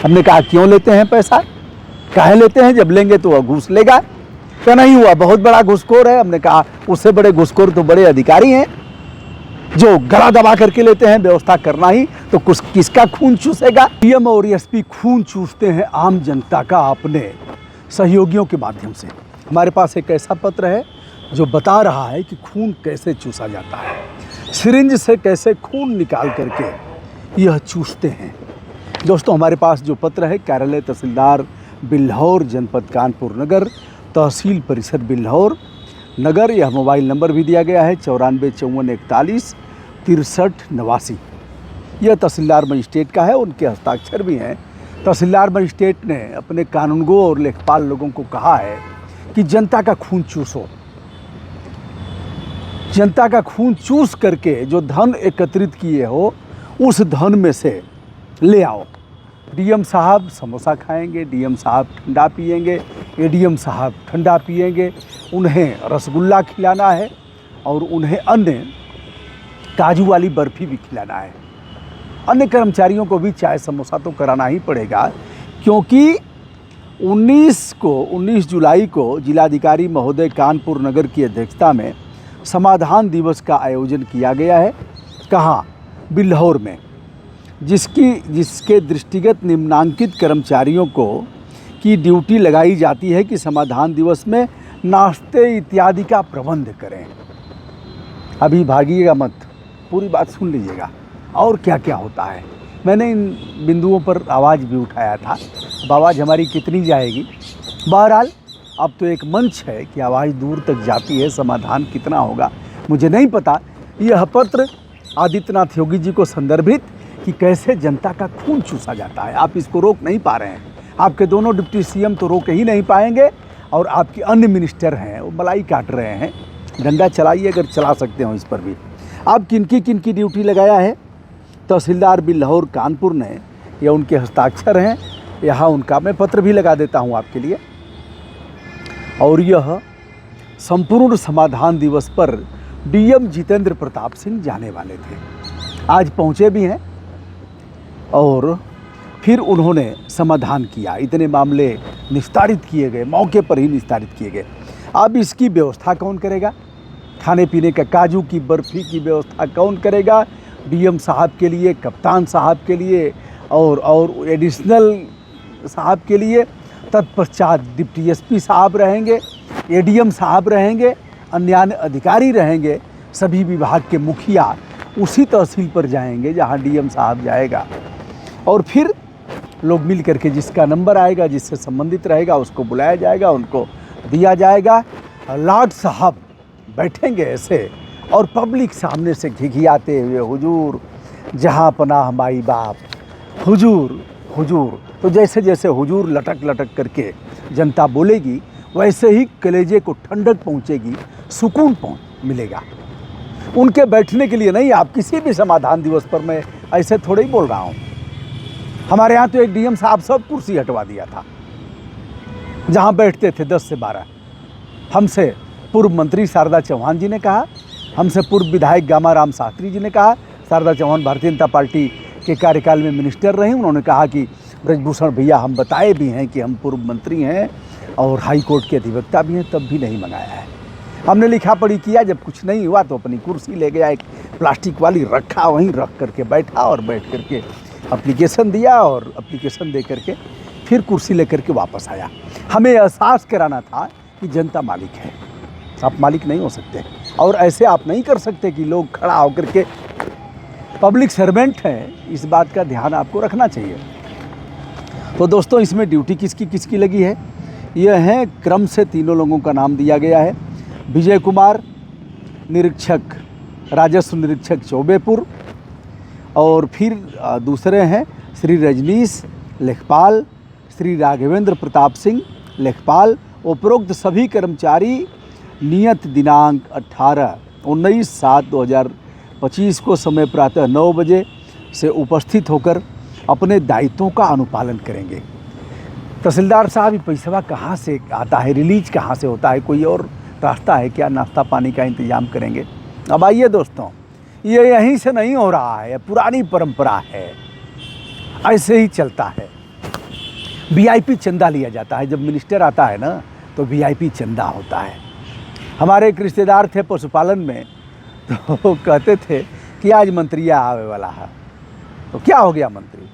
हमने कहा क्यों लेते हैं पैसा, काहे लेते हैं, जब लेंगे तो वह घूस लेगा। क्या नहीं हुआ, बहुत बड़ा घूसखोर है। हमने कहा उससे बड़े घूसखोर तो बड़े अधिकारी हैं जो गला दबा करके लेते हैं, व्यवस्था करना ही तो कुछ किसका खून चूसेगा। डीएम और एसपी खून चूसते हैं आम जनता का अपने सहयोगियों के माध्यम से। हमारे पास एक ऐसा पत्र है जो बता रहा है कि खून कैसे चूसा जाता है, सिरिंज से कैसे खून निकाल करके यह चूसते हैं। दोस्तों, हमारे पास जो पत्र है कार्यालय तहसीलदार बिल्हौर, जनपद कानपुर नगर, तहसील परिषद बिल्हौर नगर। यह मोबाइल नंबर भी दिया गया है 9454416389। यह तहसीलदार मजिस्ट्रेट का है, उनके हस्ताक्षर भी हैं। तहसीलदार मजिस्ट्रेट ने अपने कानूनगो और लेखपाल लोगों को कहा है कि जनता का खून चूसो, जनता का खून चूस करके जो धन एकत्रित किए हो उस धन में से ले आओ। डीएम साहब समोसा खाएंगे, डीएम साहब ठंडा पिएंगे, एडीएम साहब ठंडा पिएंगे, उन्हें रसगुल्ला खिलाना है और उन्हें अन्य काजू वाली बर्फ़ी भी खिलाना है। अन्य कर्मचारियों को भी चाय समोसा तो कराना ही पड़ेगा, क्योंकि 19 जुलाई को जिलाधिकारी महोदय कानपुर नगर की अध्यक्षता में समाधान दिवस का आयोजन किया गया है। कहाँ? बिल्हौर में, जिसके दृष्टिगत निम्नांकित कर्मचारियों को की ड्यूटी लगाई जाती है कि समाधान दिवस में नाश्ते इत्यादि का प्रबंध करें। अभी भागिएगा मत, पूरी बात सुन लीजिएगा और क्या क्या होता है। मैंने इन बिंदुओं पर आवाज़ भी उठाया था, अब आवाज़ हमारी कितनी जाएगी। बहरहाल अब तो एक मंच है कि आवाज़ दूर तक जाती है, समाधान कितना होगा मुझे नहीं पता। यह पत्र आदित्यनाथ योगी जी को संदर्भित कि कैसे जनता का खून चूसा जाता है। आप इसको रोक नहीं पा रहे हैं, आपके दोनों डिप्टी सीएम तो रोक ही नहीं पाएंगे और आपके अन्य मिनिस्टर हैं वो मलाई काट रहे हैं। डंडा चलाइए अगर चला सकते हो इस पर भी। आप किनकी ड्यूटी लगाया है तहसीलदार बिल्हौर कानपुर ने, यह उनके हस्ताक्षर हैं। यहाँ उनका मैं पत्र भी लगा देता हूँ आपके लिए। और यह संपूर्ण समाधान दिवस पर डीएम जितेंद्र प्रताप सिंह जाने वाले थे, आज पहुँचे भी हैं और फिर उन्होंने समाधान किया। इतने मामले निस्तारित किए गए, मौके पर ही निस्तारित किए गए। अब इसकी व्यवस्था कौन करेगा? खाने पीने का काजू की बर्फ़ी की व्यवस्था कौन करेगा? डीएम साहब के लिए, कप्तान साहब के लिए और एडिशनल साहब के लिए। तत्पश्चात डिप्टी एसपी साहब रहेंगे, एडीएम साहब रहेंगे, अन्य अधिकारी रहेंगे। सभी विभाग के मुखिया उसी तहसील पर जाएंगे जहां डीएम साहब जाएगा और फिर लोग मिल करके जिसका नंबर आएगा, जिससे संबंधित रहेगा, उसको बुलाया जाएगा, उनको दिया जाएगा। लाट साहब बैठेंगे ऐसे और पब्लिक सामने से घिघियाते हुए, हुजूर जहाँ पनाह माई बाप, हुजूर हुजूर। तो जैसे जैसे हुजूर लटक लटक करके जनता बोलेगी, वैसे ही कलेजे को ठंडक पहुँचेगी, सुकून मिलेगा। उनके बैठने के लिए नहीं, आप किसी भी समाधान दिवस पर, मैं ऐसे थोड़े ही बोल रहा हूँ। हमारे यहाँ तो एक डीएम साहब सब कुर्सी हटवा दिया था, जहाँ बैठते थे 10 से 12। हमसे पूर्व मंत्री शारदा चौहान जी ने कहा, हमसे पूर्व विधायक गामाराम शास्त्री जी ने कहा। शारदा चौहान भारतीय जनता पार्टी के कार्यकाल में मिनिस्टर रही, उन्होंने कहा कि ब्रजभूषण भैया हम बताए भी हैं कि हम पूर्व मंत्री हैं और हाई कोर्ट के अधिवक्ता भी हैं, तब भी नहीं मंगाया है। हमने लिखा पढ़ी किया, जब कुछ नहीं हुआ तो अपनी कुर्सी ले गया, एक प्लास्टिक वाली रखा, वहीं रख करके बैठा और बैठ करके एप्लीकेशन दिया और एप्लीकेशन दे करके फिर कुर्सी लेकर के वापस आया। हमें एहसास कराना था कि जनता मालिक है, आप मालिक नहीं हो सकते और ऐसे आप नहीं कर सकते कि लोग खड़ा होकर के, पब्लिक सर्वेंट हैं, इस बात का ध्यान आपको रखना चाहिए। तो दोस्तों, इसमें ड्यूटी किसकी किसकी लगी है, यह है क्रम से तीनों लोगों का नाम दिया गया है। विजय कुमार निरीक्षक, राजस्व निरीक्षक चौबेपुर, और फिर दूसरे हैं श्री रजनीश लेखपाल, श्री राघवेंद्र प्रताप सिंह लेखपाल। उपरोक्त सभी कर्मचारी नियत दिनांक 19/7/2025 को समय प्रातः 9 बजे से उपस्थित होकर अपने दायित्वों का अनुपालन करेंगे। तहसीलदार साहब, ये पैसा कहाँ से आता है, रिलीज कहाँ से होता है, कोई और रास्ता है क्या? नाश्ता पानी का इंतजाम करेंगे। अब आइए दोस्तों, ये यहीं से नहीं हो रहा है, पुरानी परंपरा है, ऐसे ही चलता है। वीआईपी चंदा लिया जाता है। जब मिनिस्टर आता है ना तो वीआईपी चंदा होता है। हमारे एक रिश्तेदार थे पशुपालन में, तो कहते थे कि आज मंत्री आवे वाला है। तो क्या हो गया मंत्री?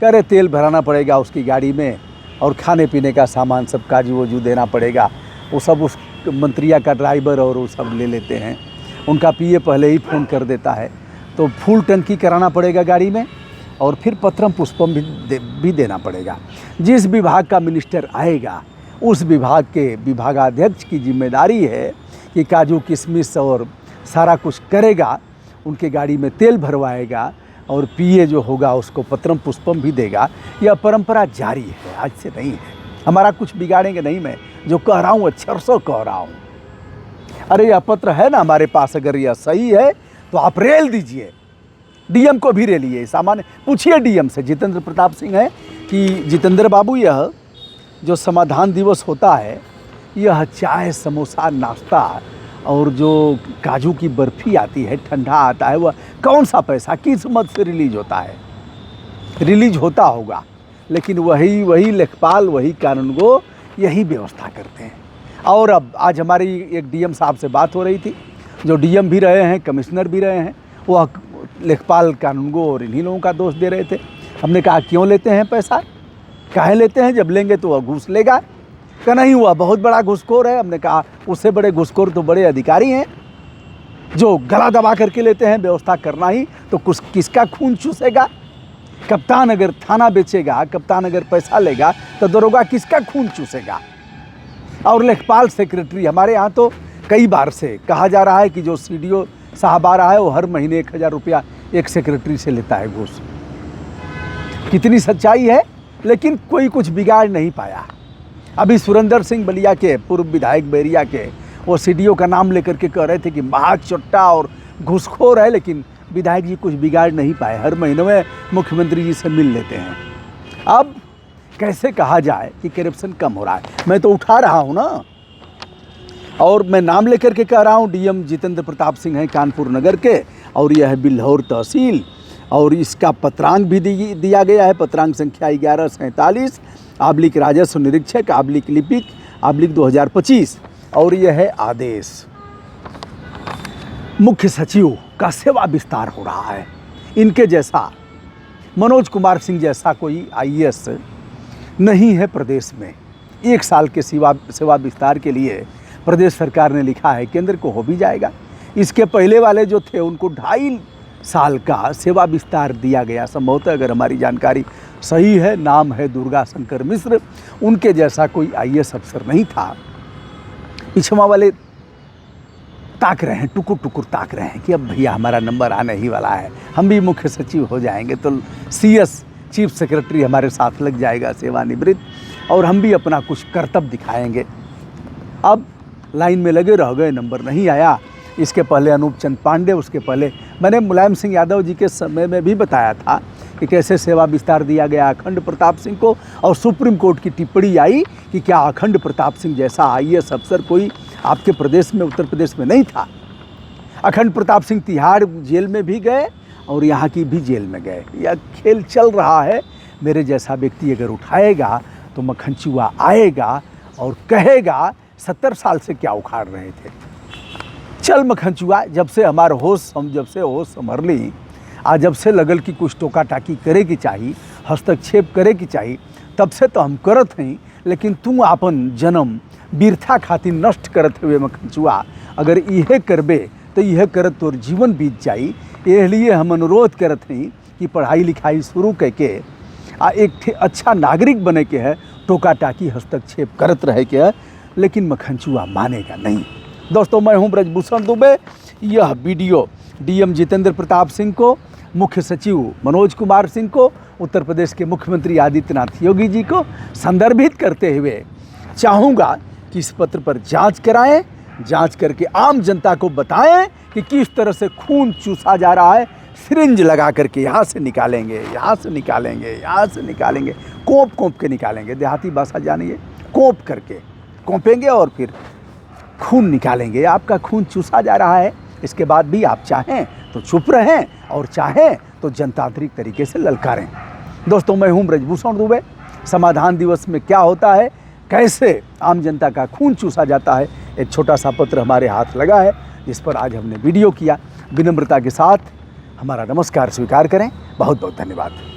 कह रहे तेल भराना पड़ेगा उसकी गाड़ी में और खाने पीने का सामान सब काजू वजू देना पड़ेगा। वो सब उस मंत्रिया का ड्राइवर और वो सब ले लेते हैं। उनका पीए पहले ही फ़ोन कर देता है। तो फुल टंकी कराना पड़ेगा गाड़ी में और फिर पत्रम पुष्पम भी देना पड़ेगा। जिस विभाग का मिनिस्टर आएगा उस विभाग के विभागाध्यक्ष की जिम्मेदारी है कि काजू किशमिश और सारा कुछ करेगा, उनके गाड़ी में तेल भरवाएगा और पीए जो होगा उसको पत्रम पुष्पम भी देगा। यह परंपरा जारी है, आज से नहीं है। हमारा कुछ बिगाड़ेंगे नहीं, मैं जो कह रहा हूँ अक्षर से कह रहा हूँ। अरे यह पत्र है ना हमारे पास, अगर यह सही है तो आप रेल दीजिए, डीएम को भी रेलिए। सामान्य पूछिए डीएम से, जितेंद्र प्रताप सिंह है कि जितेंद्र बाबू यह जो समाधान दिवस होता है, यह चाय समोसा नाश्ता और जो काजू की बर्फ़ी आती है, ठंडा आता है, वह कौन सा पैसा किस मत से रिलीज होता है? रिलीज होता होगा, लेकिन वही लेखपाल, वही कानूनगो यही व्यवस्था करते हैं। और अब आज हमारी एक डीएम साहब से बात हो रही थी, जो डीएम भी रहे हैं, कमिश्नर भी रहे हैं, वह लेखपाल कानूनगो और इन्हीं लोगों का दोष दे रहे थे। हमने कहा क्यों लेते हैं पैसा, काहे लेते हैं? जब लेंगे तो वह घूस लेगा। क्या नहीं हुआ बहुत बड़ा घूसखोर है? हमने कहा उससे बड़े घूसखोर तो बड़े अधिकारी हैं जो गला दबा करके लेते हैं। व्यवस्था करना ही तो कुछ किसका खून चूसेगा? कप्तान अगर थाना बेचेगा, कप्तान अगर पैसा लेगा तो दरोगा किसका खून चूसेगा? और लेखपाल सेक्रेटरी हमारे यहाँ तो कई बार से कहा जा रहा है कि जो सीडीओ साहब आ रहा है वो हर महीने 1000 रुपया एक सेक्रेटरी से लेता है घूस। कितनी सच्चाई है, लेकिन कोई कुछ बिगाड़ नहीं पाया। अभी सुरेंद्र सिंह बलिया के पूर्व विधायक बैरिया के वो सीडीओ का नाम लेकर के कह रहे थे कि महाचोट्टा और घूसखोर है, लेकिन विधायक जी कुछ बिगाड़ नहीं पाए। हर महीने में मुख्यमंत्री जी से मिल लेते हैं। अब कैसे कहा जाए कि करप्शन कम हो रहा है? मैं तो उठा रहा हूँ ना, और मैं नाम लेकर के कह रहा हूँ। डीएम जितेंद्र प्रताप सिंह हैं कानपुर नगर के, और यह है बिल्हौर तहसील, और इसका पत्रांक भी दिया गया है। पत्रांक संख्या 1147 / राजस्व निरीक्षक / लिपिक / 2025, और यह है आदेश। मुख्य सचिव का सेवा विस्तार हो रहा है। इनके जैसा मनोज कुमार सिंह जैसा कोई आईएएस नहीं है प्रदेश में। 1 साल के सेवा विस्तार के लिए प्रदेश सरकार ने लिखा है, केंद्र को हो भी जाएगा। इसके पहले वाले जो थे उनको 2.5 साल का सेवा विस्तार दिया गया संभवतः, अगर हमारी जानकारी सही है। नाम है दुर्गा शंकर मिश्र। उनके जैसा कोई आईएएस अफसर नहीं था। पिछवा वाले ताक रहे हैं, टुकुर टुकुर ताक रहे हैं कि अब भैया हमारा नंबर आने ही वाला है, हम भी मुख्य सचिव हो जाएंगे तो सीएस चीफ सेक्रेटरी हमारे साथ लग जाएगा सेवानिवृत्त, और हम भी अपना कुछ कर्तव्य दिखाएंगे। अब लाइन में लगे रह गए, नंबर नहीं आया। इसके पहले अनूप चंद पांडे, उसके पहले मैंने मुलायम सिंह यादव जी के समय में भी बताया था कि कैसे सेवा विस्तार दिया गया अखंड प्रताप सिंह को, और सुप्रीम कोर्ट की टिप्पणी आई कि क्या अखंड प्रताप सिंह जैसा आईएएस अफसर कोई आपके प्रदेश में, उत्तर प्रदेश में नहीं था। अखंड प्रताप सिंह तिहाड़ जेल में भी गए और यहाँ की भी जेल में गए। यह खेल चल रहा है। मेरे जैसा व्यक्ति अगर उठाएगा तो मक्खनचुआ आएगा और कहेगा 70 साल से क्या उखाड़ रहे थे। चल मक्खनचुआ, जब से हमारे जब से होश संभर ली, आज जब से लगल की कुछ टोका टाकी करे की चाहिए, हस्तक्षेप करे की चाहिए, तब से तो हम करत हैं। लेकिन तू अपन जन्म बिरथा खातिर नष्ट करत हुए मक्खनचुआ, अगर यह करबे तो यह करत तोर जीवन बीत जाई। इसलिए हम अनुरोध करत हैं कि पढ़ाई लिखाई शुरू करके एक अच्छा नागरिक बने के है, टोका टाकी हस्तक्षेप करत रहे के है, लेकिन मक्खनचुआ मानेगा नहीं। दोस्तों, मैं हूं ब्रजभूषण दुबे। यह वीडियो डीएम जितेंद्र प्रताप सिंह को, मुख्य सचिव मनोज कुमार सिंह को, उत्तर प्रदेश के मुख्यमंत्री आदित्यनाथ योगी जी को संदर्भित करते हुए चाहूँगा कि इस पत्र पर जांच कराएं, जांच करके आम जनता को बताएं कि किस तरह से खून चूसा जा रहा है। सिरिंज लगा करके यहाँ से निकालेंगे, यहाँ से निकालेंगे, यहाँ से निकालेंगे, कोंप के निकालेंगे। देहाती भाषा जानिए, कोंप करके कोंपेंगे और फिर खून निकालेंगे। आपका खून चूसा जा रहा है। इसके बाद भी आप चाहें तो चुप रहें और चाहें तो जनतांत्रिक तरीके से ललकारें। दोस्तों, मैं हूं ब्रजभूषण दुबे। समाधान दिवस में क्या होता है, कैसे आम जनता का खून चूसा जाता है, एक छोटा सा पत्र हमारे हाथ लगा है जिस पर आज हमने वीडियो किया। विनम्रता के साथ हमारा नमस्कार स्वीकार करें। बहुत बहुत धन्यवाद।